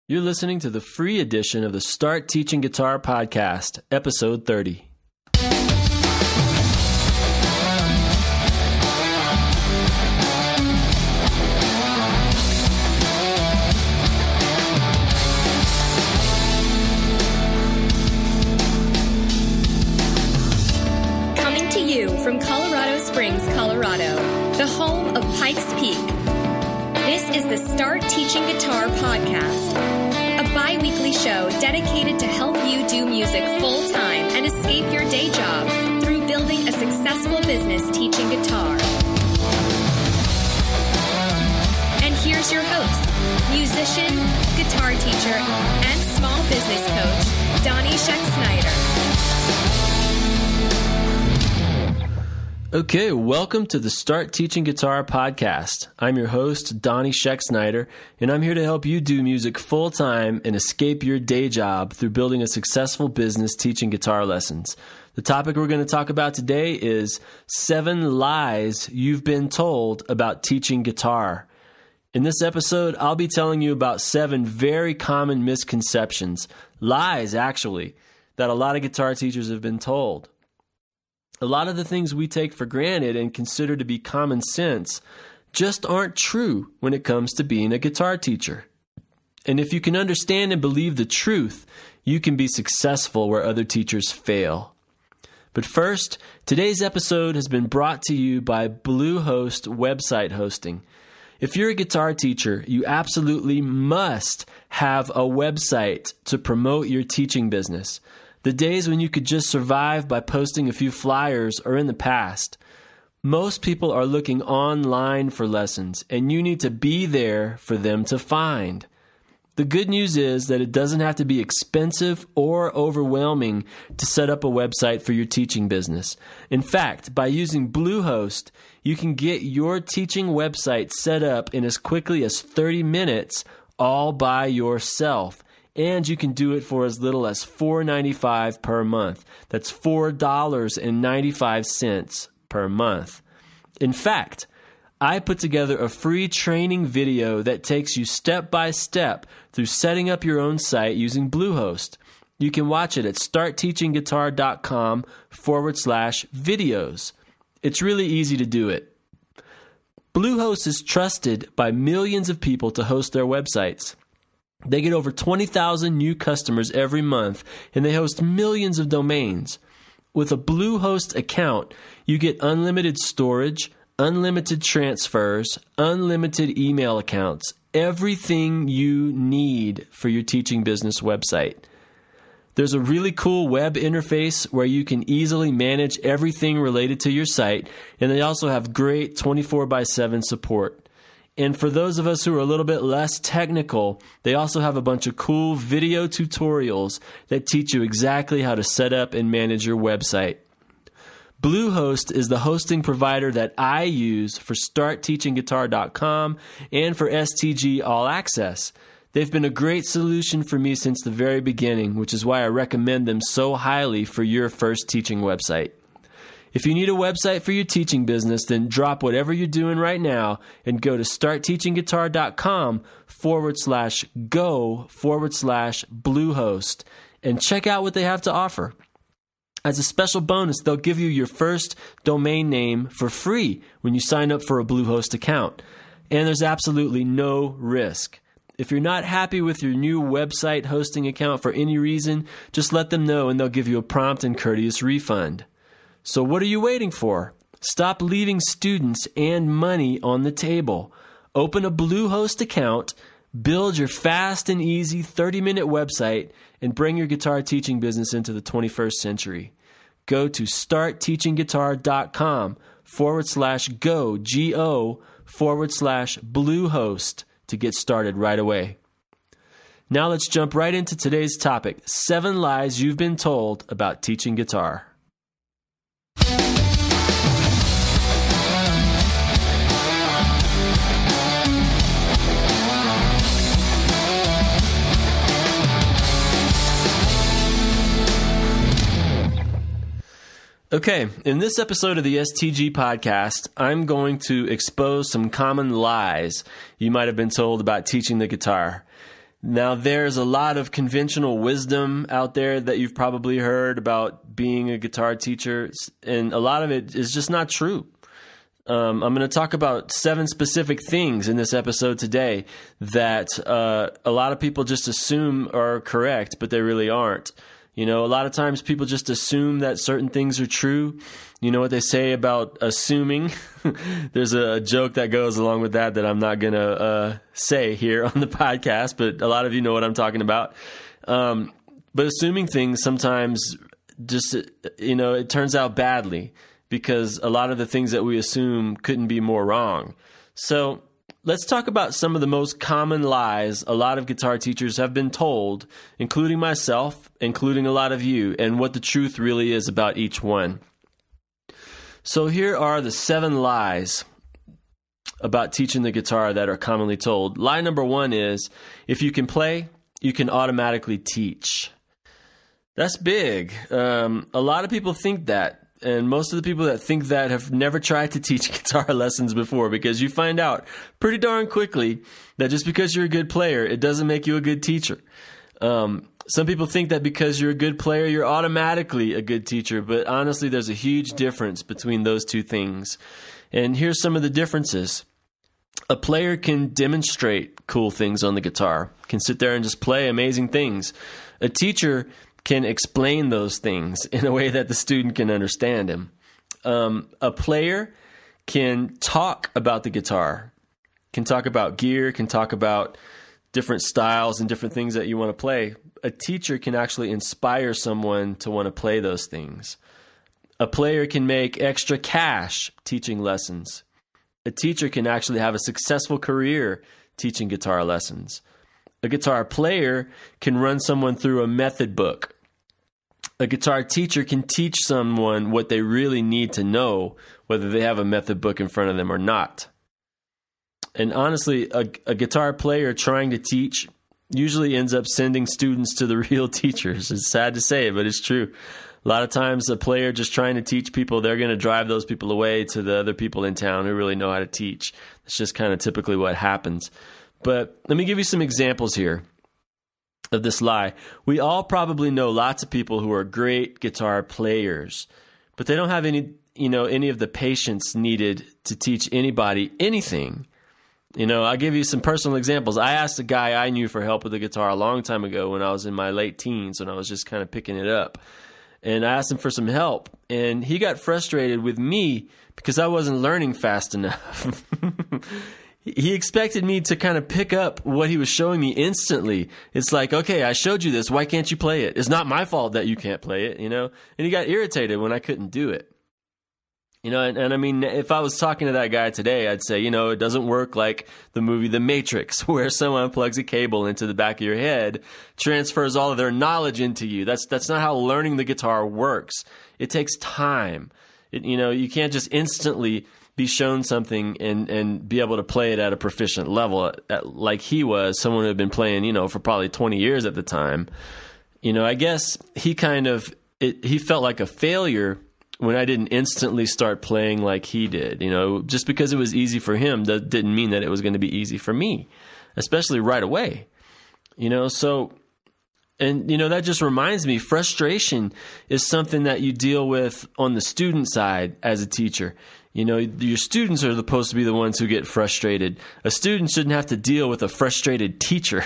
You're listening to the free edition of the Start Teaching Guitar podcast, episode 30. Coming to you from Colorado Springs, Colorado, the home of Pikes Peak. This is the Start Teaching Guitar podcast, a bi-weekly show dedicated to help you do music full-time and escape your day job through building a successful business teaching guitar. And here's your host, musician, guitar teacher, and small business coach, Donnie Scheck-Snyder. Okay, welcome to the Start Teaching Guitar podcast. I'm your host, Donnie Scheck-Snyder, and I'm here to help you do music full-time and escape your day job through building a successful business teaching guitar lessons. The topic we're going to talk about today is 7 lies you've been told about teaching guitar. In this episode, I'll be telling you about 7 very common misconceptions, lies actually, that a lot of guitar teachers have been told. A lot of the things we take for granted and consider to be common sense just aren't true when it comes to being a guitar teacher. And if you can understand and believe the truth, you can be successful where other teachers fail. But first, today's episode has been brought to you by Bluehost website hosting. If you're a guitar teacher, you absolutely must have a website to promote your teaching business. The days when you could just survive by posting a few flyers are in the past. Most people are looking online for lessons, and you need to be there for them to find. The good news is that it doesn't have to be expensive or overwhelming to set up a website for your teaching business. In fact, by using Bluehost, you can get your teaching website set up in as quickly as 30 minutes all by yourself. And you can do it for as little as $4.95 per month. That's $4.95 per month. In fact, I put together a free training video that takes you step by step through setting up your own site using Bluehost. You can watch it at startteachingguitar.com/videos. It's really easy to do it. Bluehost is trusted by millions of people to host their websites. They get over 20,000 new customers every month, and they host millions of domains. With a Bluehost account, you get unlimited storage, unlimited transfers, unlimited email accounts, everything you need for your teaching business website. There's a really cool web interface where you can easily manage everything related to your site, and they also have great 24/7 support. And for those of us who are a little bit less technical, they also have a bunch of cool video tutorials that teach you exactly how to set up and manage your website. Bluehost is the hosting provider that I use for StartTeachingGuitar.com and for STG All-Access. They've been a great solution for me since the very beginning, which is why I recommend them so highly for your first teaching website. If you need a website for your teaching business, then drop whatever you're doing right now and go to startteachingguitar.com/go/Bluehost and check out what they have to offer. As a special bonus, they'll give you your first domain name for free when you sign up for a Bluehost account. And there's absolutely no risk. If you're not happy with your new website hosting account for any reason, just let them know and they'll give you a prompt and courteous refund. So what are you waiting for? Stop leaving students and money on the table. Open a Bluehost account, build your fast and easy 30-minute website, and bring your guitar teaching business into the 21st century. Go to startteachingguitar.com/go/Bluehost to get started right away. Now let's jump right into today's topic, 7 lies you've been told about teaching guitar. Okay, in this episode of the STG podcast, I'm going to expose some common lies you might have been told about teaching the guitar. Now, there's a lot of conventional wisdom out there that you've probably heard about being a guitar teacher, and a lot of it is just not true. I'm going to talk about 7 specific things in this episode today that a lot of people just assume are correct, but they really aren't. You know, a lot of times people just assume that certain things are true. You know what they say about assuming? There's a joke that goes along with that I'm not going to say here on the podcast, but a lot of you know what I'm talking about. But assuming things sometimes just, you know, it turns out badly because a lot of the things that we assume couldn't be more wrong. So let's talk about some of the most common lies a lot of guitar teachers have been told, including myself, including a lot of you, and what the truth really is about each one. So here are the 7 lies about teaching the guitar that are commonly told. Lie number 1 is, if you can play, you can automatically teach. That's big. A lot of people think that. And most of the people that think that have never tried to teach guitar lessons before, because you find out pretty darn quickly that just because you're a good player, it doesn't make you a good teacher. Some people think that because you're a good player, you're automatically a good teacher. But honestly, there's a huge difference between those two things. And here's some of the differences. A player can demonstrate cool things on the guitar, can sit there and just play amazing things. A teacher can explain those things in a way that the student can understand him. A player can talk about the guitar, can talk about gear, can talk about different styles and different things that you want to play. A teacher can actually inspire someone to want to play those things. A player can make extra cash teaching lessons. A teacher can actually have a successful career teaching guitar lessons. A guitar player can run someone through a method book. A guitar teacher can teach someone what they really need to know, whether they have a method book in front of them or not. And honestly, a guitar player trying to teach usually ends up sending students to the real teachers. It's sad to say, but it's true. A lot of times a player just trying to teach people, they're going to drive those people away to the other people in town who really know how to teach. It's just kind of typically what happens. But let me give you some examples here of this lie. We all probably know lots of people who are great guitar players, but they don't have any of the patience needed to teach anybody anything. You know, I'll give you some personal examples. I asked a guy I knew for help with the guitar a long time ago when I was in my late teens, when I was just kind of picking it up. And I asked him for some help, and he got frustrated with me because I wasn't learning fast enough. He expected me to kind of pick up what he was showing me instantly. It's like, okay, I showed you this. Why can't you play it? It's not my fault that you can't play it, you know? And he got irritated when I couldn't do it. You know, and I mean, if I was talking to that guy today, I'd say, you know, it doesn't work like the movie The Matrix, where someone plugs a cable into the back of your head, transfers all of their knowledge into you. That's not how learning the guitar works. It takes time. You know, you can't just instantly be shown something and be able to play it at a proficient level like he was, someone who had been playing, you know, for probably 20 years at the time. You know, I guess he felt like a failure when I didn't instantly start playing like he did. You know, just because it was easy for him, that didn't mean that it was going to be easy for me, especially right away. You know, so, and you know, that just reminds me, frustration is something that you deal with on the student side as a teacher. You know, your students are supposed to be the ones who get frustrated. A student shouldn't have to deal with a frustrated teacher,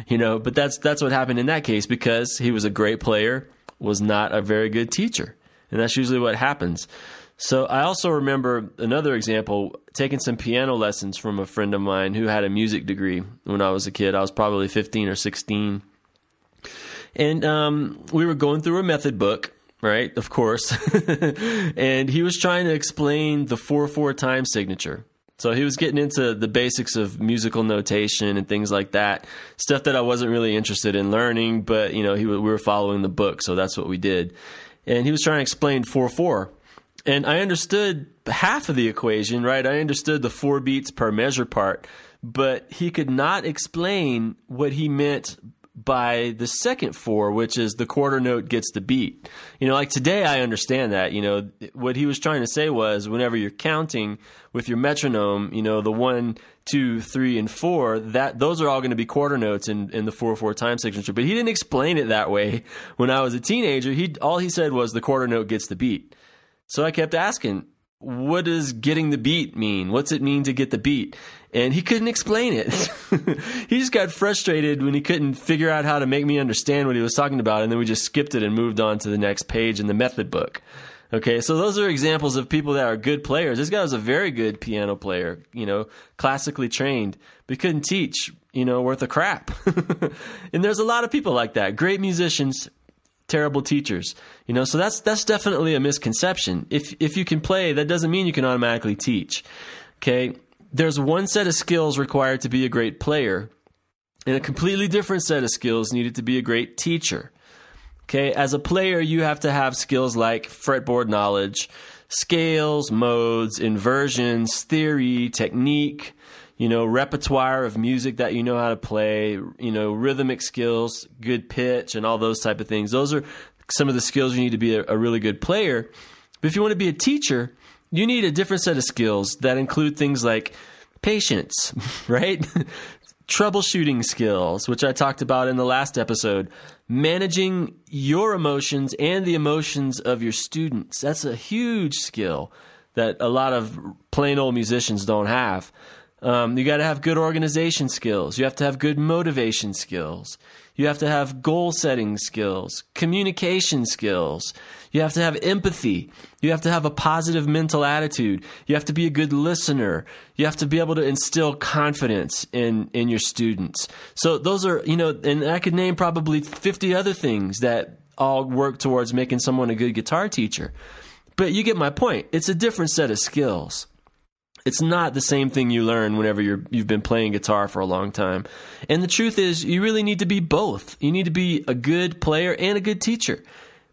you know, but that's what happened in that case, because he was a great player, was not a very good teacher. And that's usually what happens. So I also remember another example, taking some piano lessons from a friend of mine who had a music degree when I was a kid. I was probably 15 or 16. And we were going through a method book, right? Of course. And he was trying to explain the 4/4 time signature. So he was getting into the basics of musical notation and things like that, stuff that I wasn't really interested in learning, but you know, we were following the book, so that's what we did. And he was trying to explain 4/4. And I understood half of the equation, right? I understood the 4 beats per measure part, but he could not explain what he meant by the second 4, which is the quarter note gets the beat. Like today I understand that. What he was trying to say was whenever you're counting with your metronome, the 1, 2, 3, and 4, those are all going to be quarter notes in the 4/4 time signature. But he didn't explain it that way when I was a teenager. All he said was the quarter note gets the beat. So I kept asking, what does getting the beat mean? What's it mean to get the beat? And he couldn't explain it. He just got frustrated when he couldn't figure out how to make me understand what he was talking about. And then we just skipped it and moved on to the next page in the method book. Okay, so those are examples of people that are good players. This guy was a very good piano player, classically trained, but couldn't teach, worth a crap. And there's a lot of people like that. Great musicians, terrible teachers. So that's definitely a misconception. If you can play, that doesn't mean you can automatically teach. Okay? There's one set of skills required to be a great player, and a completely different set of skills needed to be a great teacher. Okay? As a player, you have to have skills like fretboard knowledge, scales, modes, inversions, theory, technique, repertoire of music that you know how to play, rhythmic skills, good pitch, and all those type of things. Those are some of the skills you need to be a really good player. But if you want to be a teacher, you need a different set of skills that include things like patience, right? Troubleshooting skills, which I talked about in the last episode. Managing your emotions and the emotions of your students. That's a huge skill that a lot of plain old musicians don't have. You got to have good organization skills. You have to have good motivation skills. You have to have goal setting skills, communication skills. You have to have empathy. You have to have a positive mental attitude. You have to be a good listener. You have to be able to instill confidence in your students. So those are, and I could name probably 50 other things that all work towards making someone a good guitar teacher. But you get my point. It's a different set of skills. It's not the same thing you learn whenever you've been playing guitar for a long time. And the truth is, you really need to be both. You need to be a good player and a good teacher,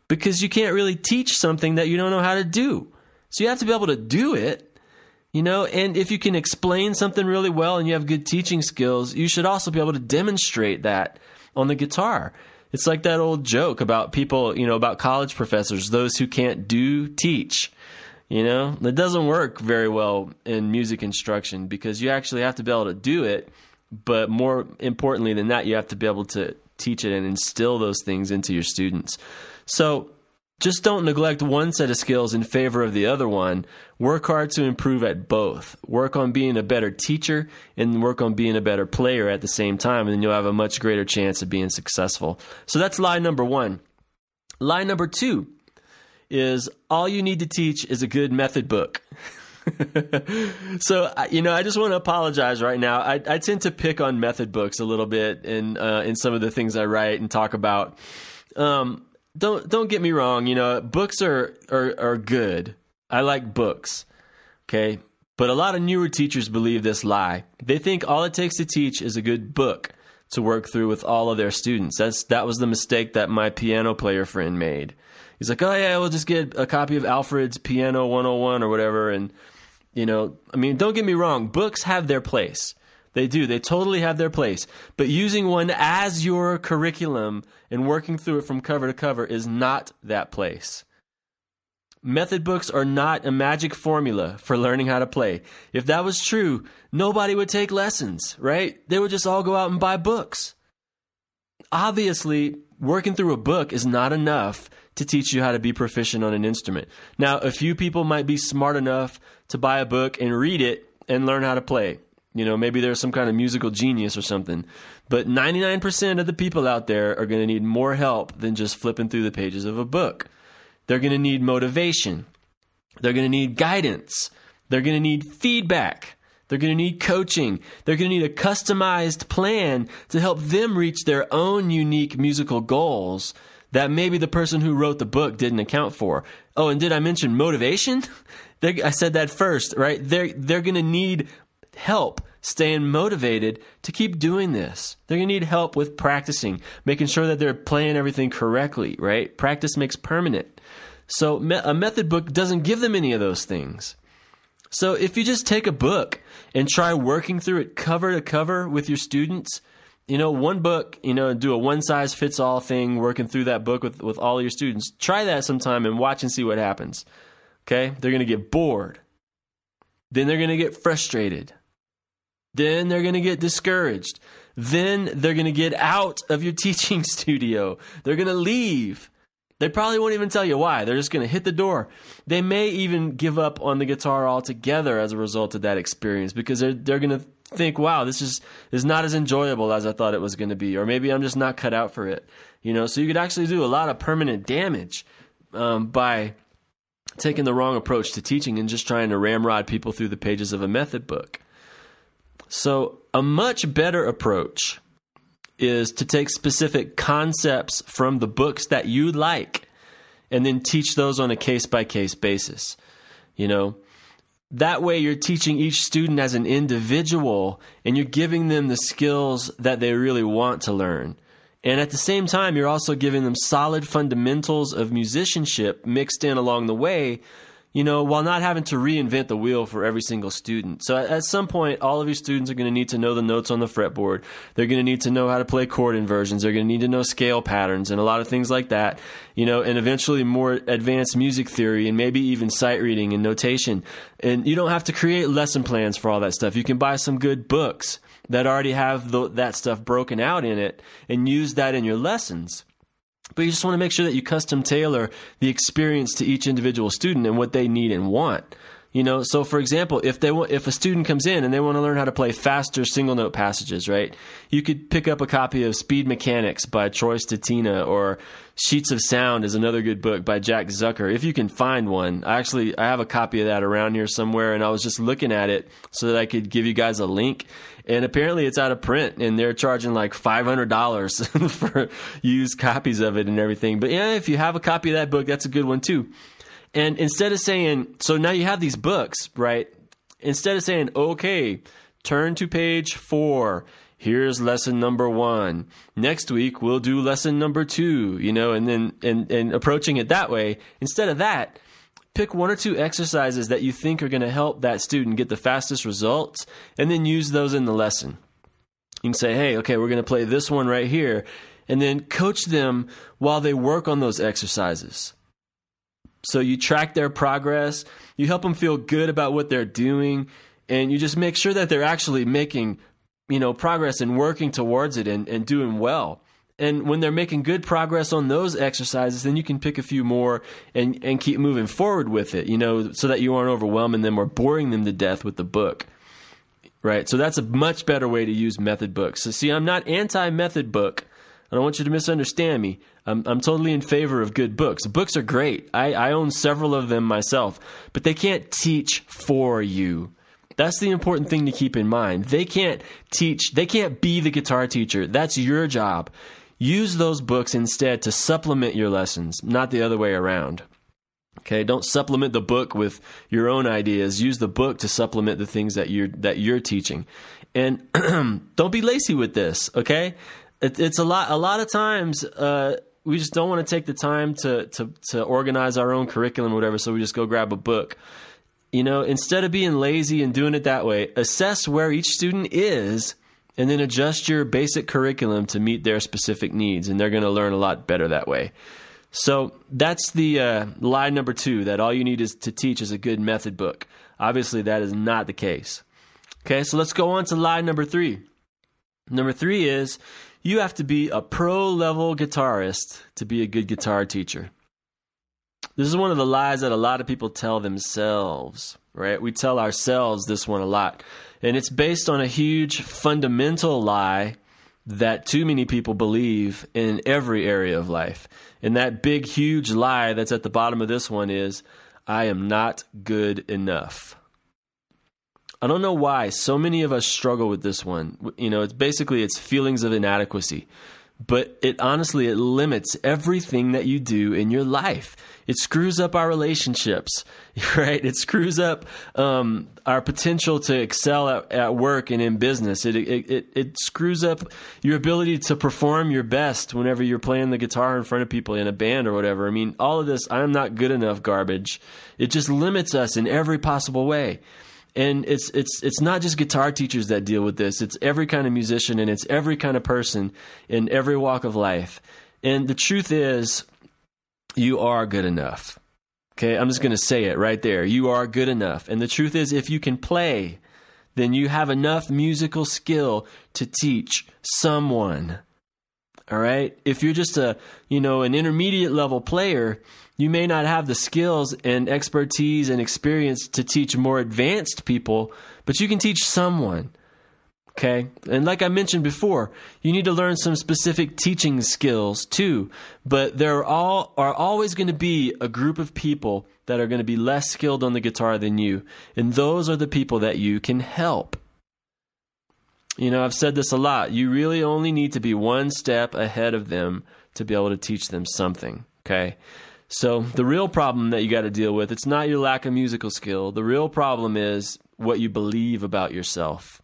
because you can't really teach something that you don't know how to do. So you have to be able to do it, and if you can explain something really well and you have good teaching skills, you should also be able to demonstrate that on the guitar. It's like that old joke about people, about college professors, those who can't do, teach. It doesn't work very well in music instruction, because you actually have to be able to do it. But more importantly than that, you have to be able to teach it and instill those things into your students. So just don't neglect one set of skills in favor of the other one. Work hard to improve at both. Work on being a better teacher and work on being a better player at the same time, and then you'll have a much greater chance of being successful. So that's lie number 1. Lie number 2 is all you need to teach is a good method book. So, I just want to apologize right now. I tend to pick on method books a little bit in some of the things I write and talk about. Don't get me wrong. Books are good. I like books. Okay. But a lot of newer teachers believe this lie. They think all it takes to teach is a good book to work through with all of their students. That was the mistake that my piano player friend made. He's like, oh yeah, we'll just get a copy of Alfred's Piano 101 or whatever. And, don't get me wrong. Books have their place. They do. They totally have their place. But using one as your curriculum and working through it from cover to cover is not that place. Method books are not a magic formula for learning how to play. If that was true, nobody would take lessons, right? They would just all go out and buy books. Obviously, working through a book is not enough to teach you how to be proficient on an instrument. Now, a few people might be smart enough to buy a book and read it and learn how to play. Maybe there's some kind of musical genius or something. But 99% of the people out there are going to need more help than just flipping through the pages of a book. They're going to need motivation. They're going to need guidance. They're going to need feedback. They're going to need coaching. They're going to need a customized plan to help them reach their own unique musical goals that maybe the person who wrote the book didn't account for. Oh, and did I mention motivation? I said that first, right? They're going to need help staying motivated to keep doing this. They're going to need help with practicing, making sure that they're playing everything correctly, right? Practice makes permanent. So a method book doesn't give them any of those things. So if you just take a book and try working through it cover to cover with your students, one book, do a one-size-fits-all thing, working through that book with all of your students. Try that sometime and watch and see what happens. Okay? They're going to get bored. Then they're going to get frustrated. Then they're going to get discouraged. Then they're going to get out of your teaching studio. They're going to leave. They probably won't even tell you why. They're just going to hit the door. They may even give up on the guitar altogether as a result of that experience, because they're going to think, wow, this is not as enjoyable as I thought it was going to be, or maybe I'm just not cut out for it. So you could actually do a lot of permanent damage by taking the wrong approach to teaching and just trying to ramrod people through the pages of a method book. So a much better approach is to take specific concepts from the books that you like and then teach those on a case-by-case basis. That way you're teaching each student as an individual, and you're giving them the skills that they really want to learn. And at the same time, you're also giving them solid fundamentals of musicianship mixed in along the way, while not having to reinvent the wheel for every single student. So at some point, all of your students are going to need to know the notes on the fretboard. They're going to need to know how to play chord inversions. They're going to need to know scale patterns and a lot of things like that, and eventually more advanced music theory and maybe even sight reading and notation. And you don't have to create lesson plans for all that stuff. You can buy some good books that already have that stuff broken out in it and use that in your lessons. But you just want to make sure that you custom tailor the experience to each individual student and what they need and want. So for example, if a student comes in and they want to learn how to play faster single note passages, right? You could pick up a copy of Speed Mechanics by Troy Stetina, or Sheets of Sound is another good book by Jack Zucker, if you can find one. I have a copy of that around here somewhere, and I was just looking at it so that I could give you guys a link. And apparently it's out of print, and they're charging like $500 for used copies of it and everything. But yeah, if you have a copy of that book, that's a good one too. And instead of saying, so now you have these books, right? Instead of saying, okay, turn to page 4. Here's lesson number 1. Next week we'll do lesson number 2, and then and approaching it that way. Instead of that, pick 1 or 2 exercises that you think are going to help that student get the fastest results, and then use those in the lesson. You can say, hey, okay, we're going to play this one right here, and then coach them while they work on those exercises. So you track their progress, you help them feel good about what they're doing, and you just make sure that they're actually making, progress and working towards it and doing well. And when they're making good progress on those exercises, then you can pick a few more and keep moving forward with it, so that you aren't overwhelming them or boring them to death with the book. Right? So that's a much better way to use method books. So see, I'm not anti-method book. I don't want you to misunderstand me. I'm totally in favor of good books. Books are great. I own several of them myself, but they can't teach for you. That's the important thing to keep in mind. They can't teach. They can't be the guitar teacher. That's your job. Use those books instead to supplement your lessons, not the other way around. Okay, don't supplement the book with your own ideas. Use the book to supplement the things that you're teaching. And don't be lazy with this, okay? It's a lot of times we just don't want to take the time to organize our own curriculum or whatever, so we just go grab a book. Instead of being lazy and doing it that way, assess where each student is and then adjust your basic curriculum to meet their specific needs, and they're going to learn a lot better that way. So that's the lie number 2, that all you need is to teach is a good method book. Obviously, that is not the case. Okay, so let's go on to lie number 3. Number 3 is you have to be a pro-level guitarist to be a good guitar teacher. This is one of the lies that a lot of people tell themselves, right? We tell ourselves this one a lot. And it's based on a huge fundamental lie that too many people believe in every area of life. And that big, huge lie that's at the bottom of this one is, I am not good enough. I don't know why so many of us struggle with this one. It's feelings of inadequacy. But it limits everything that you do in your life. It screws up our relationships, right? It screws up our potential to excel at work and in business. It screws up your ability to perform your best whenever you're playing the guitar in front of people in a band or whatever. I mean, all of this, I'm not good enough garbage. It just limits us in every possible way. And it's not just guitar teachers that deal with this. It's every kind of musician, and it's every kind of person in every walk of life. And the truth is, you are good enough. Okay, I'm just going to say it right there. You are good enough. And the truth is, if you can play, then you have enough musical skill to teach someone. All right? If you're just an intermediate level player, you may not have the skills and expertise and experience to teach more advanced people, but you can teach someone. Okay? And like I mentioned before, you need to learn some specific teaching skills too. But there are always going to be a group of people that are going to be less skilled on the guitar than you. And those are the people that you can help. I've said this a lot. You really only need to be one step ahead of them to be able to teach them something. Okay? So the real problem that you got to deal with, it's not your lack of musical skill. The real problem is what you believe about yourself.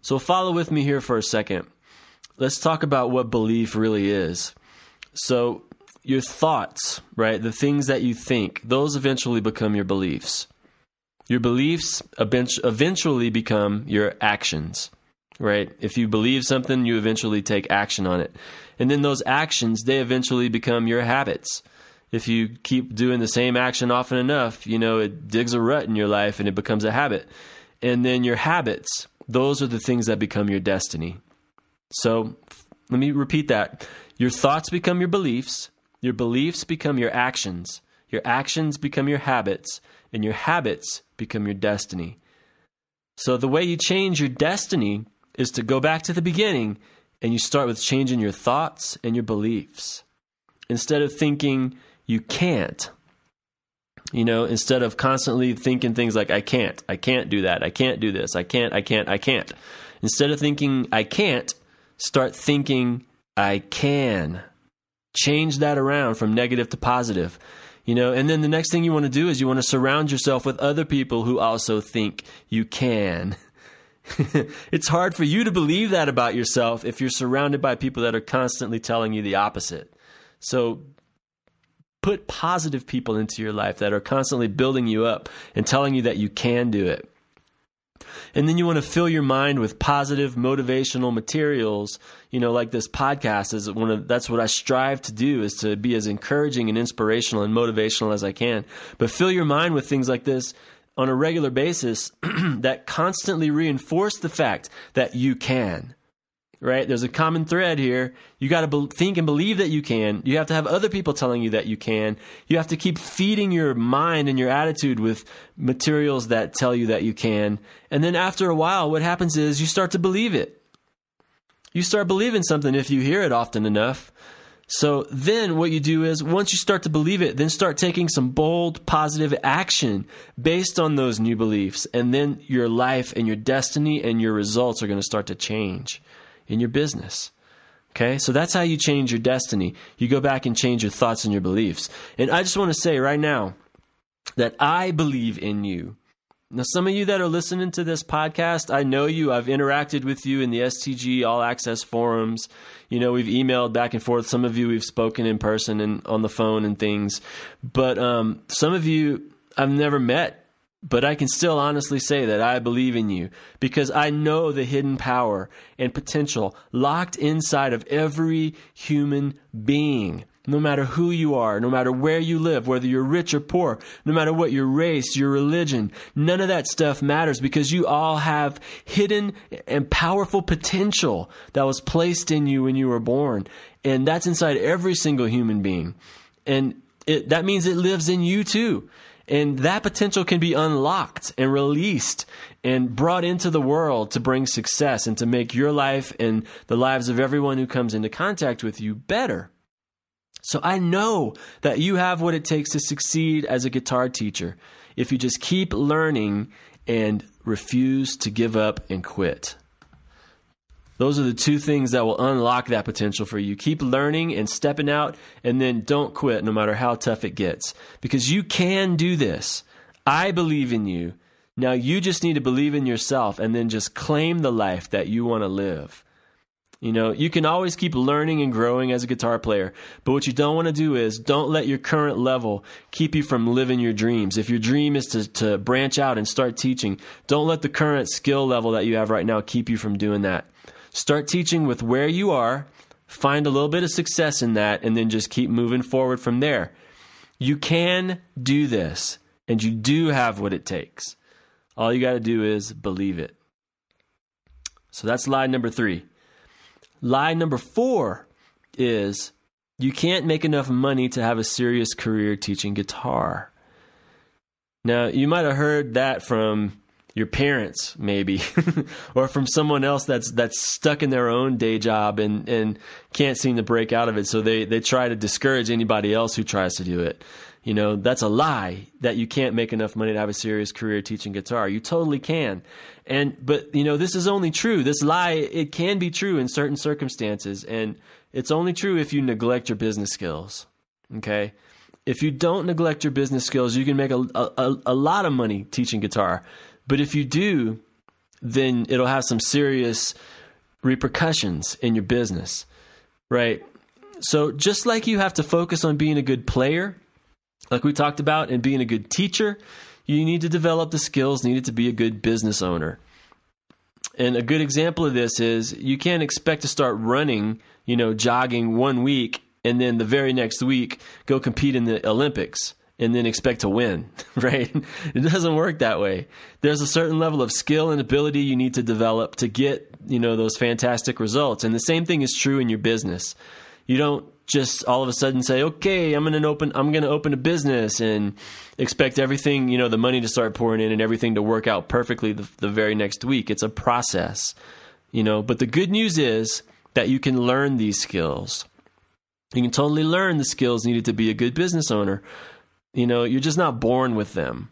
So follow with me here for a second. Let's talk about what belief really is. So your thoughts, right? The things that you think, those eventually become your beliefs. Your beliefs eventually become your actions, right? If you believe something, you eventually take action on it. And then those actions, they eventually become your habits. If you keep doing the same action often enough, it digs a rut in your life and it becomes a habit. And then your habits, those are the things that become your destiny. So let me repeat that. Your thoughts become your beliefs become your actions become your habits, and your habits become your destiny. So the way you change your destiny is to go back to the beginning, and you start with changing your thoughts and your beliefs. Instead of thinking you can't, instead of constantly thinking things like, I can't do that, I can't do this, I can't. Instead of thinking I can't, start thinking I can. Change that around from negative to positive. And then the next thing you want to do is you want to surround yourself with other people who also think you can. It's hard for you to believe that about yourself if you're surrounded by people that are constantly telling you the opposite. So put positive people into your life that are constantly building you up and telling you that you can do it. And then you want to fill your mind with positive motivational materials, like this podcast that's what I strive to do, is to be as encouraging and inspirational and motivational as I can. But fill your mind with things like this on a regular basis that constantly reinforce the fact that you can. Right? There's a common thread here. You got to think and believe that you can. You have to have other people telling you that you can. You have to keep feeding your mind and your attitude with materials that tell you that you can. And then after a while, what happens is you start to believe it. You start believing something if you hear it often enough. So then what you do is, once you start to believe it, then start taking some bold, positive action based on those new beliefs. And then your life and your destiny and your results are going to start to change in your business. Okay? So that's how you change your destiny. You go back and change your thoughts and your beliefs. And I just want to say right now that I believe in you. Now, some of you that are listening to this podcast, I know you. I've interacted with you in the STG All-Access forums. We've emailed back and forth. Some of you we've spoken in person and on the phone and things. But some of you I've never met. But I can still honestly say that I believe in you because I know the hidden power and potential locked inside of every human being. No matter who you are, no matter where you live, whether you're rich or poor, no matter what your race, your religion, none of that stuff matters because you all have hidden and powerful potential that was placed in you when you were born. And that's inside every single human being. And that means it lives in you too. And that potential can be unlocked and released and brought into the world to bring success and to make your life and the lives of everyone who comes into contact with you better. So I know that you have what it takes to succeed as a guitar teacher if you just keep learning and refuse to give up and quit. Those are the two things that will unlock that potential for you. Keep learning and stepping out, and then don't quit no matter how tough it gets. Because you can do this. I believe in you. Now you just need to believe in yourself and then just claim the life that you want to live. You can always keep learning and growing as a guitar player, but what you don't want to do is don't let your current level keep you from living your dreams. If your dream is to branch out and start teaching, don't let the current skill level that you have right now keep you from doing that. Start teaching with where you are, find a little bit of success in that, and then just keep moving forward from there. You can do this, and you do have what it takes. All you got to do is believe it. So that's lie number 3. Lie number 4 is you can't make enough money to have a serious career teaching guitar. Now, you might have heard that from your parents, maybe, or from someone else that's stuck in their own day job and can't seem to break out of it. So they try to discourage anybody else who tries to do it. That's a lie that you can't make enough money to have a serious career teaching guitar. You totally can. But this is only true. This lie, it can be true in certain circumstances, and it's only true if you neglect your business skills. Okay? If you don't neglect your business skills, you can make a lot of money teaching guitar. But if you do, then it'll have some serious repercussions in your business, right? So just like you have to focus on being a good player, like we talked about, and being a good teacher, you need to develop the skills needed to be a good business owner. And a good example of this is you can't expect to start running, jogging one week and then the very next week go compete in the Olympics and then expect to win, right? It doesn't work that way. There's a certain level of skill and ability you need to develop to get, those fantastic results. And the same thing is true in your business. You don't just all of a sudden say, okay, I'm going to open a business and expect everything, the money to start pouring in and everything to work out perfectly the very next week. It's a process, but the good news is that you can learn these skills. You can totally learn the skills needed to be a good business owner. You're just not born with them.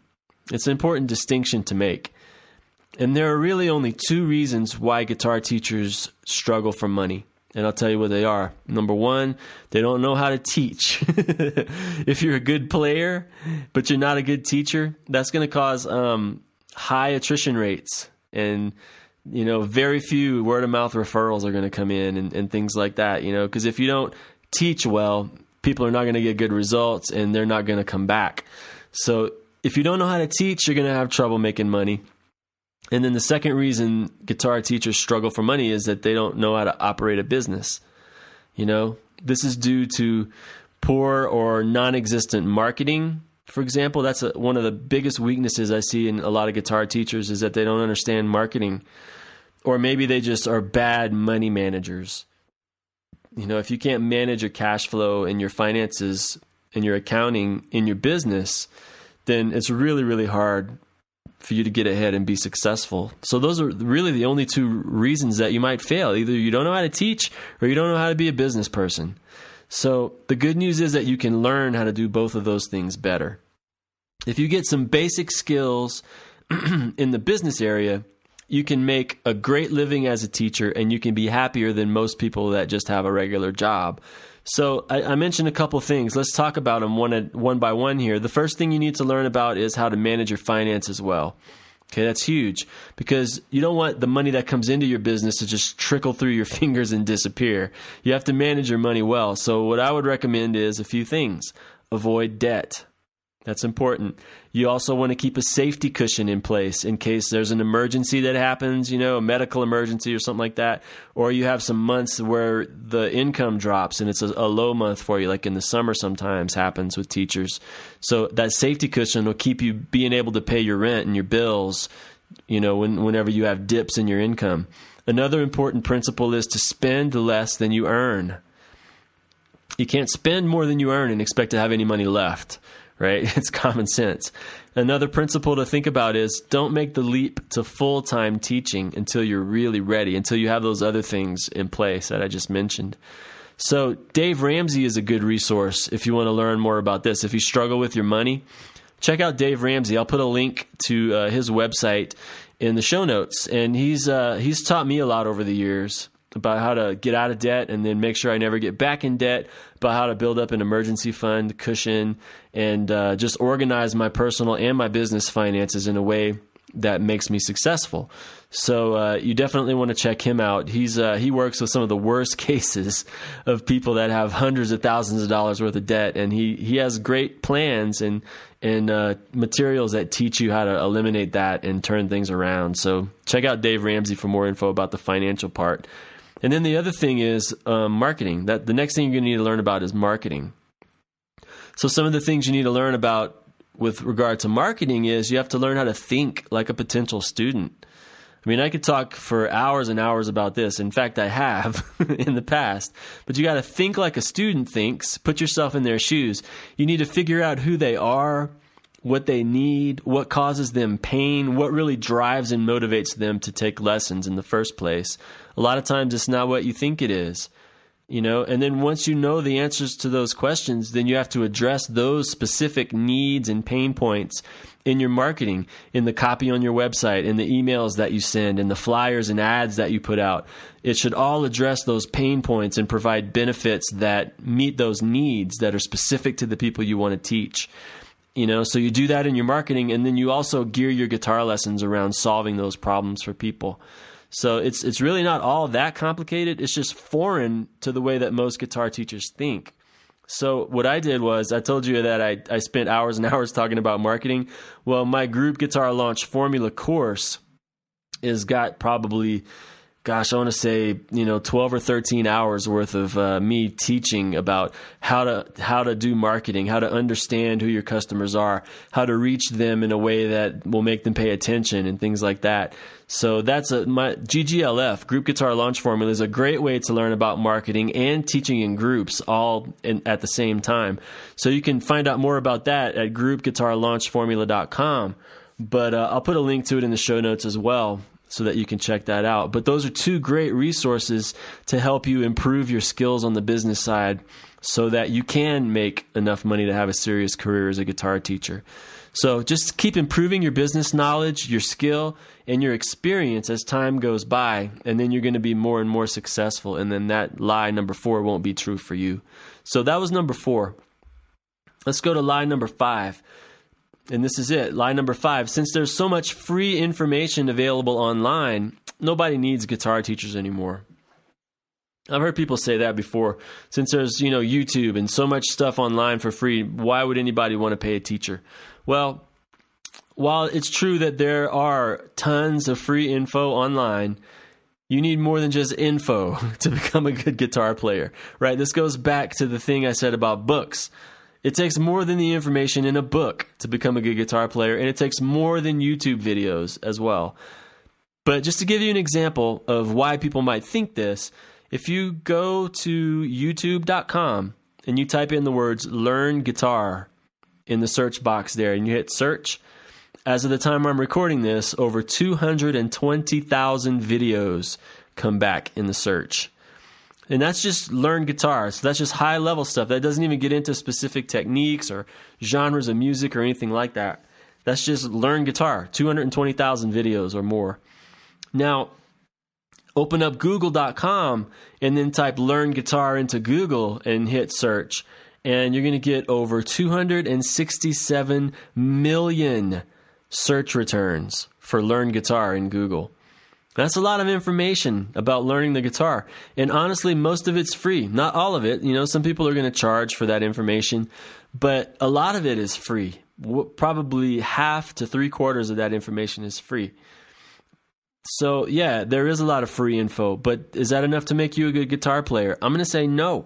It's an important distinction to make. And there are really only 2 reasons why guitar teachers struggle for money. And I'll tell you what they are. Number 1, they don't know how to teach. If you're a good player, but you're not a good teacher, that's going to cause high attrition rates. And, very few word-of-mouth referrals are going to come in and things like that, because if you don't teach well, people are not going to get good results and they're not going to come back. So if you don't know how to teach, you're going to have trouble making money. And then the second reason guitar teachers struggle for money is that they don't know how to operate a business. This is due to poor or non-existent marketing. For example, that's one of the biggest weaknesses I see in a lot of guitar teachers is that they don't understand marketing. Or maybe they just are bad money managers. If you can't manage your cash flow and your finances and your accounting in your business, then it's really, really hard for you to get ahead and be successful. So those are really the only 2 reasons that you might fail. Either you don't know how to teach or you don't know how to be a business person. So the good news is that you can learn how to do both of those things better. If you get some basic skills in the business area, you can make a great living as a teacher and you can be happier than most people that just have a regular job. So I mentioned a couple things. Let's talk about them one by one here. The first thing you need to learn about is how to manage your finances well. Okay, that's huge because you don't want the money that comes into your business to just trickle through your fingers and disappear. You have to manage your money well. So what I would recommend is a few things. Avoid debt. That's important. You also want to keep a safety cushion in place in case there's an emergency that happens, a medical emergency or something like that, or you have some months where the income drops and it's a low month for you, like in the summer sometimes happens with teachers. So that safety cushion will keep you being able to pay your rent and your bills, whenever you have dips in your income. Another important principle is to spend less than you earn. You can't spend more than you earn and expect to have any money left. Right? It's common sense. Another principle to think about is don't make the leap to full-time teaching until you're really ready, until you have those other things in place that I just mentioned. So Dave Ramsey is a good resource if you want to learn more about this. If you struggle with your money, check out Dave Ramsey. I'll put a link to his website in the show notes. And he's taught me a lot over the years about how to get out of debt and then make sure I never get back in debt, about how to build up an emergency fund cushion and just organize my personal and my business finances in a way that makes me successful. So you definitely want to check him out. He works with some of the worst cases of people that have hundreds of thousands of dollars worth of debt, and he has great plans and materials that teach you how to eliminate that and turn things around. So check out Dave Ramsey for more info about the financial part. And then the other thing is marketing. The next thing you're going to need to learn about is marketing. So some of the things you need to learn about with regard to marketing is you have to learn how to think like a potential student. I mean, I could talk for hours and hours about this. In fact, I have in the past. But you got to think like a student thinks. Put yourself in their shoes. You need to figure out who they are, what they need, what causes them pain, what really drives and motivates them to take lessons in the first place. A lot of times it's not what you think it is. And then once you know the answers to those questions, then you have to address those specific needs and pain points in your marketing, in the copy on your website, in the emails that you send, in the flyers and ads that you put out. It should all address those pain points and provide benefits that meet those needs that are specific to the people you want to teach. So you do that in your marketing, and then you also gear your guitar lessons around solving those problems for people. So it's really not all that complicated. It's just foreign to the way that most guitar teachers think. So what I did was, I told you that I spent hours and hours talking about marketing. Well, my group guitar launch formula course is got probably, I want to say, 12 or 13 hours worth of me teaching about how to do marketing, how to understand who your customers are, how to reach them in a way that will make them pay attention and things like that. So that's my GGLF, Group Guitar Launch Formula, is a great way to learn about marketing and teaching in groups all at the same time. So you can find out more about that at groupguitarlaunchformula.com. But I'll put a link to it in the show notes as well, so that you can check that out. But those are two great resources to help you improve your skills on the business side so that you can make enough money to have a serious career as a guitar teacher. So just keep improving your business knowledge, your skill, and your experience as time goes by, and then you're going to be more and more successful, and then that lie number 4 won't be true for you. So that was number 4. Let's go to lie number 5. And this is it, lie number 5. Since there's so much free information available online, nobody needs guitar teachers anymore. I've heard people say that before. Since there's, YouTube and so much stuff online for free, why would anybody want to pay a teacher? Well, while it's true that there are tons of free info online, you need more than just info to become a good guitar player, right? This goes back to the thing I said about books. It takes more than the information in a book to become a good guitar player, and it takes more than YouTube videos as well. But just to give you an example of why people might think this, if you go to youtube.com and you type in the words "learn guitar" in the search box there, and you hit search, as of the time I'm recording this, over 220,000 videos come back in the search. And that's just learn guitar. So that's just high level stuff. That doesn't even get into specific techniques or genres of music or anything like that. That's just learn guitar. 220,000 videos or more. Now, open up google.com and then type learn guitar into Google and hit search. And you're going to get over 267 million search returns for learn guitar in Google. That's a lot of information about learning the guitar. And honestly, most of it's free. Not all of it. Some people are going to charge for that information, but a lot of it is free. Probably half to 3/4 of that information is free. So yeah, there is a lot of free info, but is that enough to make you a good guitar player? I'm going to say no.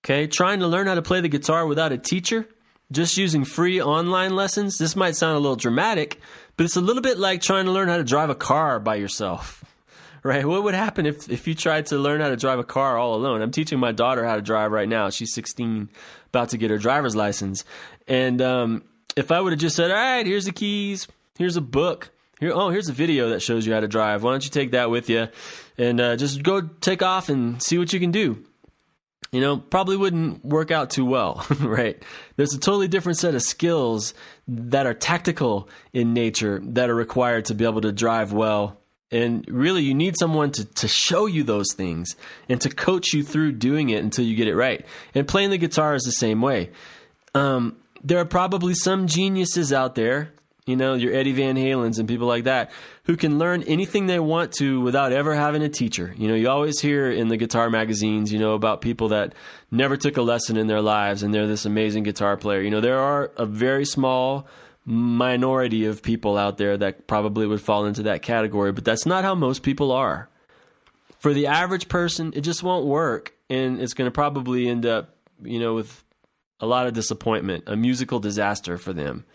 Okay, trying to learn how to play the guitar without a teacher, just using free online lessons, this might sound a little dramatic, but it's a little bit like trying to learn how to drive a car by yourself, right? What would happen if you tried to learn how to drive a car all alone? I'm teaching my daughter how to drive right now. She's 16, about to get her driver's license. And if I would have just said, all right, here's the keys, here's a book, here's a video that shows you how to drive. Why don't you take that with you and just go take off and see what you can do? Probably wouldn't work out too well, right? There's a totally different set of skills that are tactical in nature that are required to be able to drive well. And really, you need someone to show you those things and to coach you through doing it until you get it right. And playing the guitar is the same way. There are probably some geniuses out there your Eddie Van Halens and people like that, who can learn anything they want to without ever having a teacher. You always hear in the guitar magazines, about people that never took a lesson in their lives and they're this amazing guitar player. There are a very small minority of people out there that probably would fall into that category, but that's not how most people are. For the average person, it just won't work, and it's going to probably end up, with a lot of disappointment, a musical disaster for them.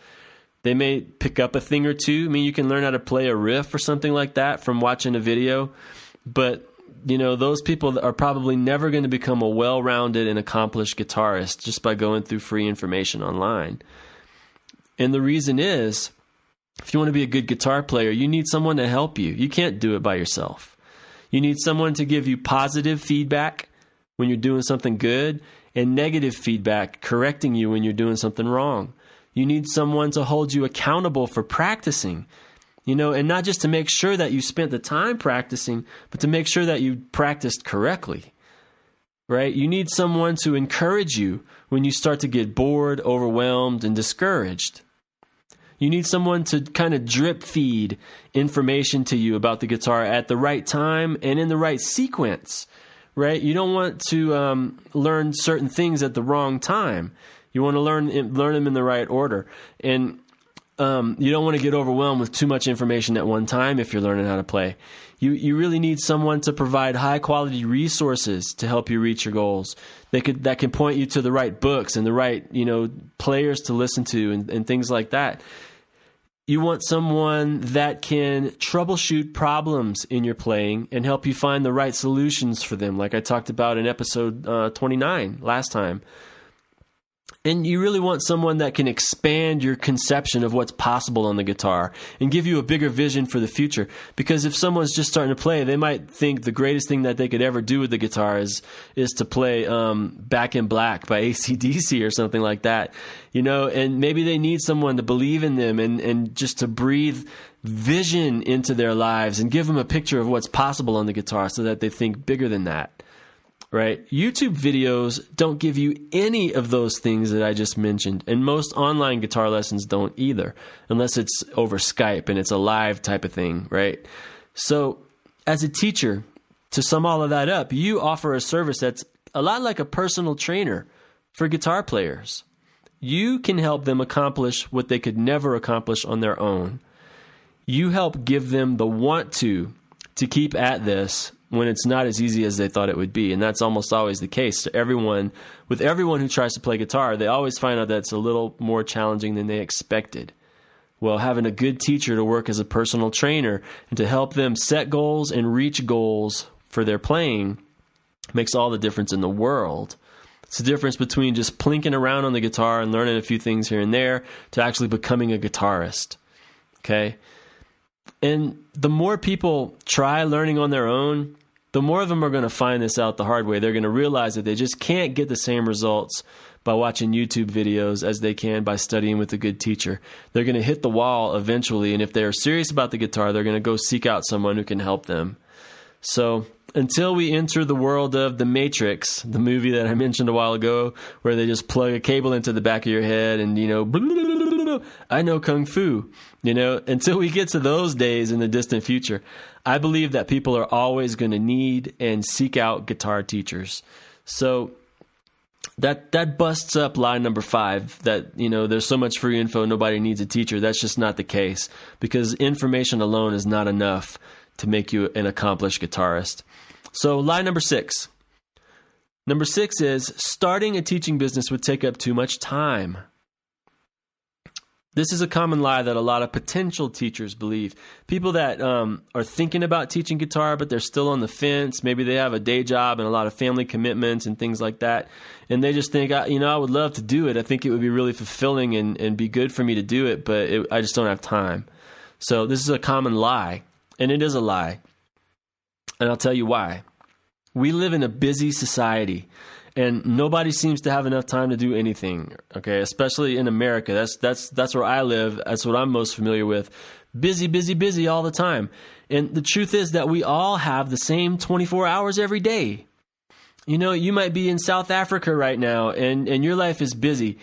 They may pick up a thing or two. I mean, you can learn how to play a riff or something like that from watching a video, but those people are probably never going to become a well-rounded and accomplished guitarist just by going through free information online. And the reason is, if you want to be a good guitar player, you need someone to help you. You can't do it by yourself. You need someone to give you positive feedback when you're doing something good and negative feedback correcting you when you're doing something wrong. You need someone to hold you accountable for practicing, and not just to make sure that you spent the time practicing, but to make sure that you practiced correctly, right? You need someone to encourage you when you start to get bored, overwhelmed, and discouraged. You need someone to kind of drip feed information to you about the guitar at the right time and in the right sequence, right? You don't want to learn certain things at the wrong time. You want to learn them in the right order. And you don't want to get overwhelmed with too much information at one time if you're learning how to play. You really need someone to provide high-quality resources to help you reach your goals. That can point you to the right books and the right players to listen to and things like that. You want someone that can troubleshoot problems in your playing and help you find the right solutions for them, like I talked about in episode 29 last time. And you really want someone that can expand your conception of what's possible on the guitar and give you a bigger vision for the future. Because if someone's just starting to play, they might think the greatest thing that they could ever do with the guitar is to play Back in Black by AC/DC or something like that. And maybe they need someone to believe in them and just to breathe vision into their lives and give them a picture of what's possible on the guitar so that they think bigger than that. Right? YouTube videos don't give you any of those things that I just mentioned, and most online guitar lessons don't either, unless it's over Skype and it's a live type of thing, right? So, as a teacher, to sum all of that up, you offer a service that's a lot like a personal trainer for guitar players. You can help them accomplish what they could never accomplish on their own. You help give them the want to keep at this when it's not as easy as they thought it would be. And that's almost always the case to everyone. With everyone who tries to play guitar, they always find out that it's a little more challenging than they expected. Well, having a good teacher to work as a personal trainer and to help them set goals and reach goals for their playing makes all the difference in the world. It's the difference between just plinking around on the guitar and learning a few things here and there to actually becoming a guitarist. Okay? And the more people try learning on their own, the more of them are going to find this out the hard way. They're going to realize that they just can't get the same results by watching YouTube videos as they can by studying with a good teacher. They're going to hit the wall eventually, and if they're serious about the guitar, they're going to go seek out someone who can help them. So until we enter the world of The Matrix, the movie that I mentioned a while ago, where they just plug a cable into the back of your head and, I know Kung Fu, until we get to those days in the distant future, I believe that people are always going to need and seek out guitar teachers. So that busts up lie number 5, that, there's so much free info, nobody needs a teacher. That's just not the case, because information alone is not enough to make you an accomplished guitarist. So lie number 6. Number 6 is starting a teaching business would take up too much time. This is a common lie that a lot of potential teachers believe. People that are thinking about teaching guitar, but they're still on the fence. Maybe they have a day job and a lot of family commitments and things like that. And they just think, I would love to do it. I think it would be really fulfilling and be good for me to do it, but I just don't have time. So this is a common lie, and it is a lie. And I'll tell you why. We live in a busy society. And nobody seems to have enough time to do anything, okay? Especially in America. That's where I live. That's what I'm most familiar with. Busy, busy, busy all the time. And the truth is that we all have the same 24 hours every day. You might be in South Africa right now, and your life is busy.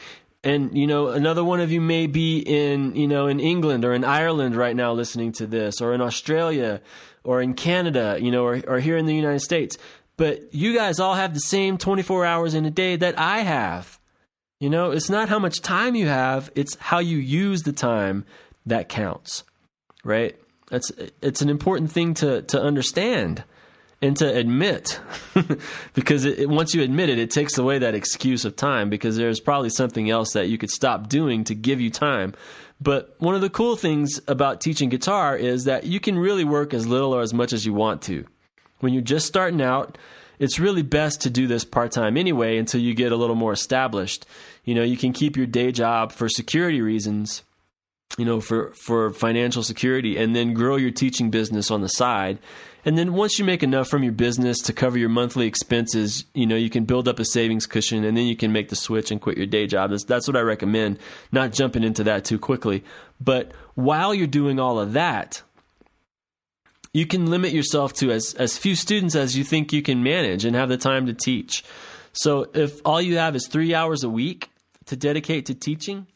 And, another one of you may be in England or in Ireland right now listening to this, or in Australia or in Canada, or here in the United States. But you guys all have the same 24 hours in a day that I have. It's not how much time you have, it's how you use the time that counts, right? It's an important thing to understand and to admit, because once you admit it, it takes away that excuse of time, because there's probably something else that you could stop doing to give you time. But one of the cool things about teaching guitar is that you can really work as little or as much as you want to. When you're just starting out, it's really best to do this part-time anyway until you get a little more established. You can keep your day job for security reasons, for financial security, and then grow your teaching business on the side. And then once you make enough from your business to cover your monthly expenses, you can build up a savings cushion, and then you can make the switch and quit your day job. That's what I recommend, not jumping into that too quickly. But while you're doing all of that, you can limit yourself to as few students as you think you can manage and have the time to teach. So if all you have is 3 hours a week to dedicate to teaching,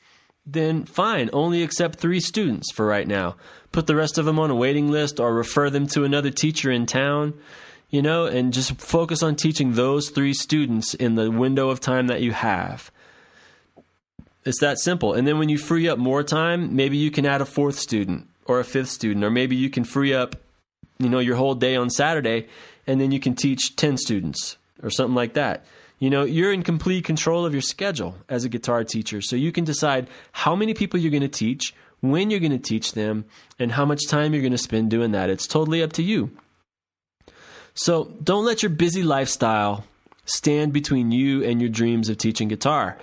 then fine, only accept 3 students for right now. Put the rest of them on a waiting list or refer them to another teacher in town, and just focus on teaching those 3 students in the window of time that you have. It's that simple. And then when you free up more time, maybe you can add a 4th student or a 5th student, or maybe you can free up, your whole day on Saturday, and then you can teach 10 students or something like that. You're in complete control of your schedule as a guitar teacher, so you can decide how many people you're going to teach, when you're going to teach them, and how much time you're going to spend doing that. It's totally up to you. So don't let your busy lifestyle stand between you and your dreams of teaching guitar.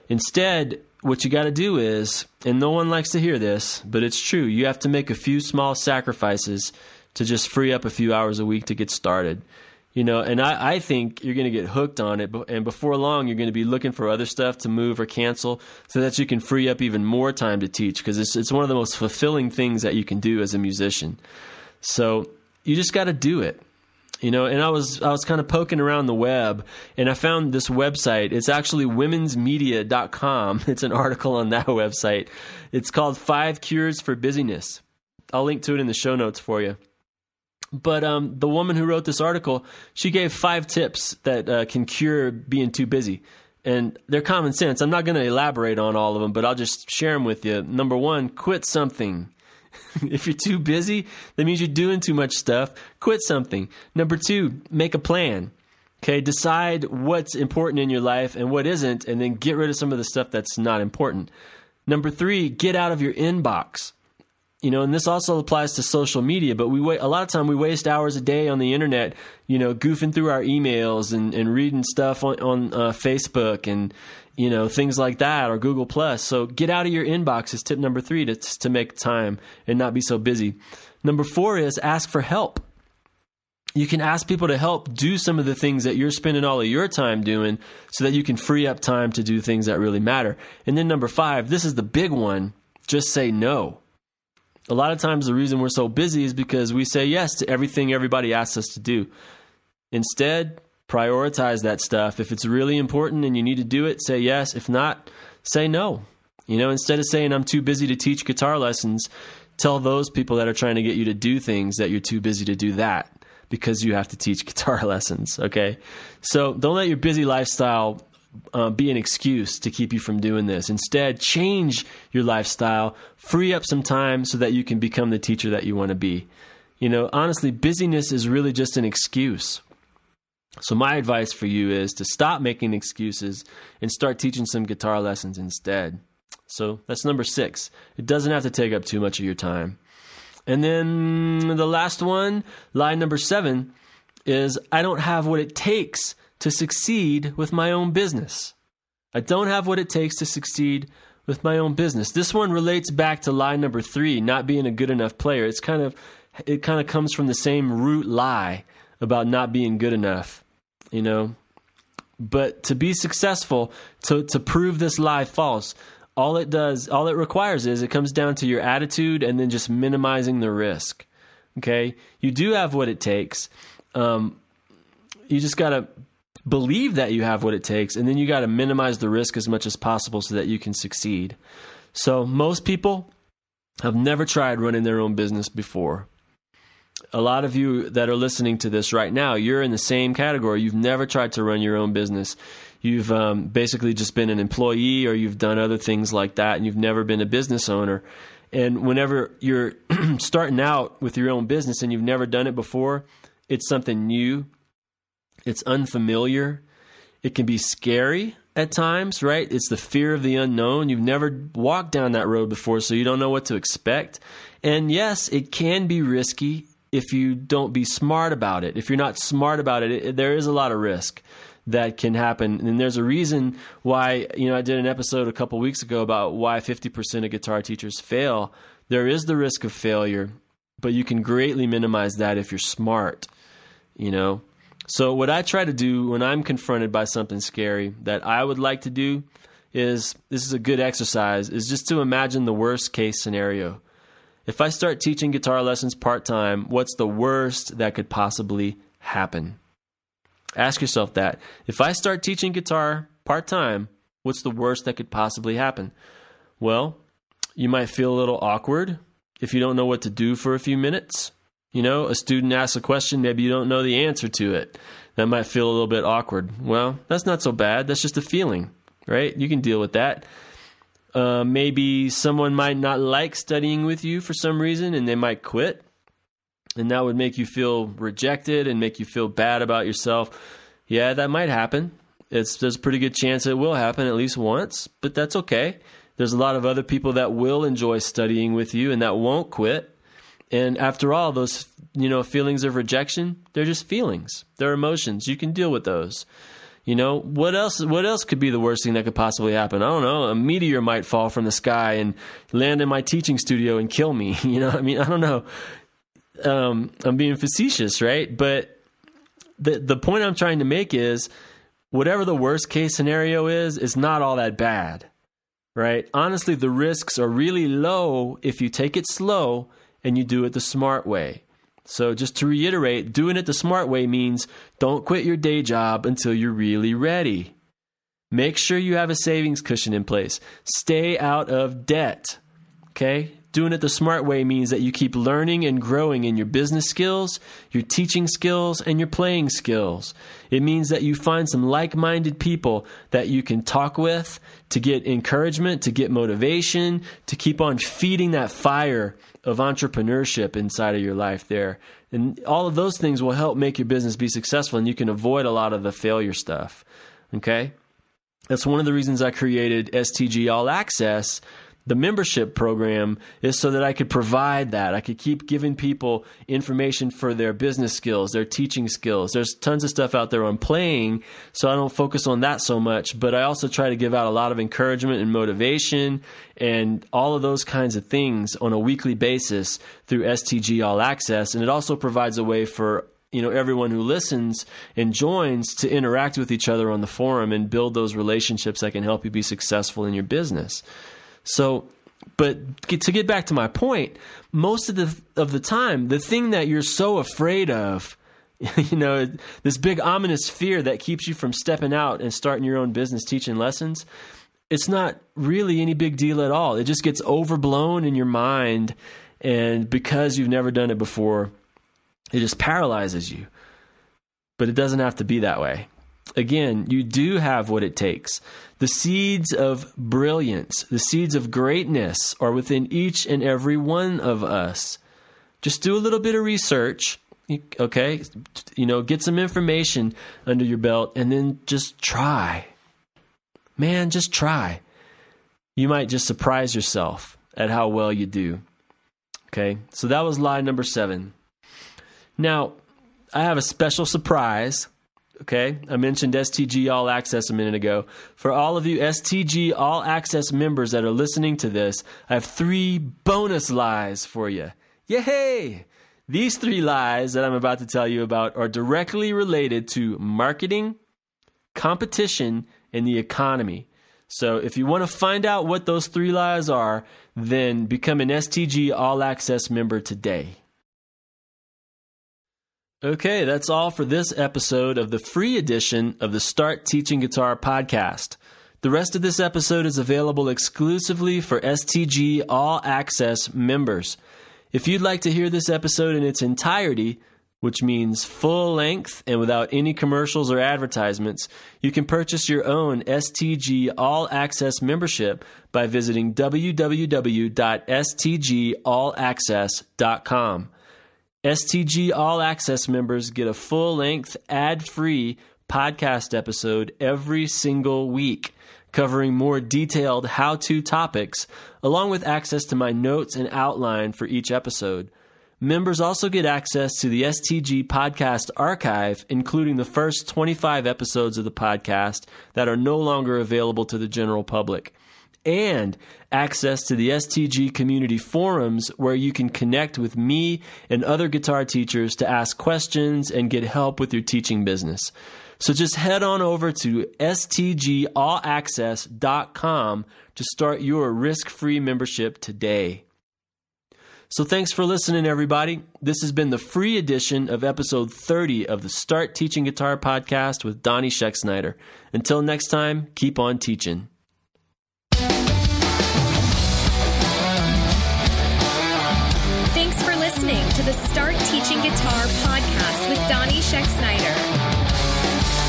Instead, what you got to do is, and no one likes to hear this, but it's true, you have to make a few small sacrifices to just free up a few hours a week to get started. And I think you're going to get hooked on it, and before long, you're going to be looking for other stuff to move or cancel so that you can free up even more time to teach, because it's one of the most fulfilling things that you can do as a musician. So you just got to do it. And I was kind of poking around the web, and I found this website. It's actually womensmedia.com. It's an article on that website. It's called 5 Cures for Busyness. I'll link to it in the show notes for you. But the woman who wrote this article, she gave 5 tips that can cure being too busy. And they're common sense. I'm not going to elaborate on all of them, but I'll just share them with you. Number 1, quit something. If you're too busy, that means you're doing too much stuff. Quit something. Number 2, make a plan. Okay, decide what's important in your life and what isn't, and then get rid of some of the stuff that's not important. Number 3, get out of your inbox. And this also applies to social media, but a lot of time we waste hours a day on the internet, goofing through our emails and reading stuff on Facebook and, things like that, or Google+. So get out of your inbox is tip number 3 to make time and not be so busy. Number 4 is ask for help. You can ask people to help do some of the things that you're spending all of your time doing so that you can free up time to do things that really matter. And then number 5, this is the big one, just say no. A lot of times the reason we're so busy is because we say yes to everything everybody asks us to do. Instead, prioritize that stuff. If it's really important and you need to do it, say yes. If not, say no. Instead of saying I'm too busy to teach guitar lessons, tell those people that are trying to get you to do things that you're too busy to do that because you have to teach guitar lessons, okay? So don't let your busy lifestyle be an excuse to keep you from doing this. Instead, change your lifestyle, free up some time so that you can become the teacher that you want to be. Honestly, busyness is really just an excuse. So my advice for you is to stop making excuses and start teaching some guitar lessons instead. So that's number 6. It doesn't have to take up too much of your time. And then the last one, lie number 7, is I don't have what it takes to succeed with my own business. I don't have what it takes to succeed with my own business. This one relates back to lie number 3, not being a good enough player. It kind of comes from the same root lie about not being good enough, But to be successful, to prove this lie false, all it requires is it comes down to your attitude and then just minimizing the risk. Okay? You do have what it takes. You just got to believe that you have what it takes, and then you got to minimize the risk as much as possible so that you can succeed. So most people have never tried running their own business before. A lot of you that are listening to this right now, you're in the same category. You've never tried to run your own business. You've basically just been an employee, or you've done other things like that, and you've never been a business owner. And whenever you're starting out with your own business and you've never done it before, it's something new. It's unfamiliar. It can be scary at times, right? It's the fear of the unknown. You've never walked down that road before, so you don't know what to expect. And yes, it can be risky if you don't be smart about it. If you're not smart about it, there is a lot of risk that can happen. And there's a reason why, I did an episode a couple weeks ago about why 50% of guitar teachers fail. There is the risk of failure, but you can greatly minimize that if you're smart, So what I try to do when I'm confronted by something scary that I would like to do is, this is a good exercise, is just to imagine the worst case scenario. If I start teaching guitar lessons part-time, what's the worst that could possibly happen? Ask yourself that. If I start teaching guitar part-time, what's the worst that could possibly happen? Well, you might feel a little awkward if you don't know what to do for a few minutes. A student asks a question, maybe you don't know the answer to it. That might feel a little bit awkward. Well, that's not so bad. That's just a feeling, right? You can deal with that. Maybe someone might not like studying with you for some reason, and they might quit. And that would make you feel rejected and make you feel bad about yourself. Yeah, that might happen. There's a pretty good chance it will happen at least once, but that's okay. There's a lot of other people that will enjoy studying with you and that won't quit. And after all, those, feelings of rejection, they're just feelings. They're emotions. You can deal with those. What else could be the worst thing that could possibly happen? I don't know. A meteor might fall from the sky and land in my teaching studio and kill me. I don't know. I'm being facetious, right? But the point I'm trying to make is, whatever the worst case scenario is, it's not all that bad, right? Honestly, the risks are really low if you take it slow and you do it the smart way. So just to reiterate, doing it the smart way means don't quit your day job until you're really ready. Make sure you have a savings cushion in place. Stay out of debt, okay? Doing it the smart way means that you keep learning and growing in your business skills, your teaching skills, and your playing skills. It means that you find some like-minded people that you can talk with to get encouragement, to get motivation, to keep on feeding that fire of entrepreneurship inside of your life there. And all of those things will help make your business be successful, and you can avoid a lot of the failure stuff, okay? That's one of the reasons I created STG All-Access. The membership program is so that I could provide that. I could keep giving people information for their business skills, their teaching skills. There's tons of stuff out there on playing, so I don't focus on that so much. But I also try to give out a lot of encouragement and motivation and all of those kinds of things on a weekly basis through STG All-Access. And it also provides a way for everyone who listens and joins to interact with each other on the forum and build those relationships that can help you be successful in your business. So, but to get back to my point, most of the time, the thing that you're so afraid of, this big ominous fear that keeps you from stepping out and starting your own business teaching lessons, it's not really any big deal at all. It just gets overblown in your mind, and because you've never done it before, it just paralyzes you. But it doesn't have to be that way. Again, you do have what it takes. The seeds of brilliance, the seeds of greatness are within each and every one of us. Just do a little bit of research, okay? Get some information under your belt and then just try. Man, just try. You might just surprise yourself at how well you do. Okay? So that was lie number 7. Now, I have a special surprise. Okay, I mentioned STG All-Access a minute ago. For all of you STG All-Access members that are listening to this, I have 3 bonus lies for you. Yay! These 3 lies that I'm about to tell you about are directly related to marketing, competition, and the economy. So if you want to find out what those 3 lies are, then become an STG All-Access member today. Okay, that's all for this episode of the free edition of the Start Teaching Guitar podcast. The rest of this episode is available exclusively for STG All-Access members. If you'd like to hear this episode in its entirety, which means full length and without any commercials or advertisements, you can purchase your own STG All-Access membership by visiting www.stgallaccess.com. STG All-Access members get a full-length, ad-free podcast episode every single week, covering more detailed how-to topics, along with access to my notes and outline for each episode. Members also get access to the STG Podcast Archive, including the first 25 episodes of the podcast that are no longer available to the general public, and access to the STG community forums where you can connect with me and other guitar teachers to ask questions and get help with your teaching business. So just head on over to stgallaccess.com to start your risk-free membership today. So thanks for listening, everybody. This has been the free edition of episode 30 of the Start Teaching Guitar podcast with Donnie Schexnayder. Until next time, keep on teaching. Thanks for listening to the Start Teaching Guitar podcast with Donnie Schexnayder.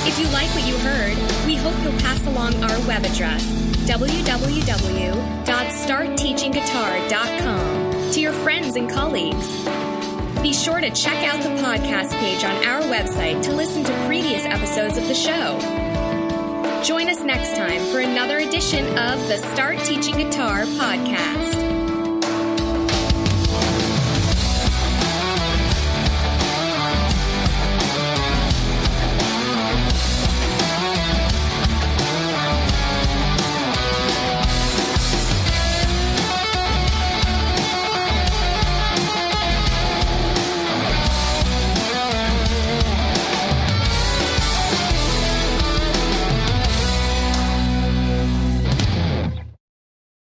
If you like what you heard, we hope you'll pass along our web address, www.startteachingguitar.com, to your friends and colleagues. Be sure to check out the podcast page on our website to listen to previous episodes of the show. Join us next time for another edition of the Start Teaching Guitar podcast.